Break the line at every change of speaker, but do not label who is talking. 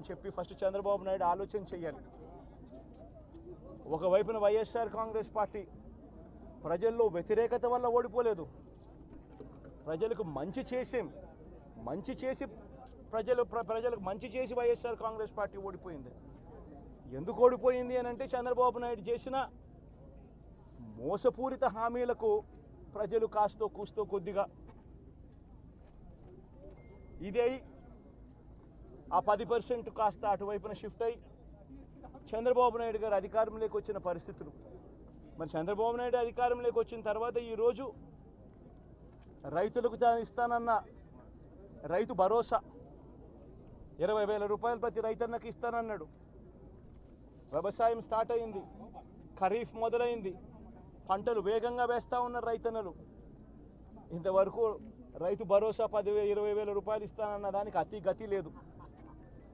అని చెప్పి ఫస్ట్ చంద్రబాబు నాయుడు ఆలోచన చేయాలి. ఒకవైపున వైఎస్ఆర్ కాంగ్రెస్ పార్టీ ప్రజల్లో వ్యతిరేకత వల్ల ఓడిపోలేదు, ప్రజలకు మంచి చేసి ప్రజలకు మంచి చేసి వైఎస్ఆర్ కాంగ్రెస్ పార్టీ ఓడిపోయింది. ఎందుకు ఓడిపోయింది అని అంటే చంద్రబాబు నాయుడు చేసిన మోసపూరిత హామీలకు ప్రజలు కాస్తో కూస్తో కొద్దిగా ఇదే ఆ 10% కాస్త అటువైపున షిఫ్ట్ అయ్యి చంద్రబాబు నాయుడు గారు అధికారంలోకి వచ్చిన పరిస్థితులు. మరి చంద్రబాబు నాయుడు అధికారంలోకి వచ్చిన తర్వాత ఈరోజు రైతులకు ఇస్తానన్న రైతు భరోసా 20,000 రూపాయలు ప్రతి రైతన్నకి ఇస్తానన్నాడు. వ్యవసాయం స్టార్ట్ అయింది, ఖరీఫ్ మొదలైంది, పంటలు వేగంగా వేస్తూ ఉన్నారు రైతన్నలు. ఇంతవరకు రైతు భరోసా 10,000 20,000 రూపాయలు ఇస్తానన్న దానికి అతి గతి లేదు.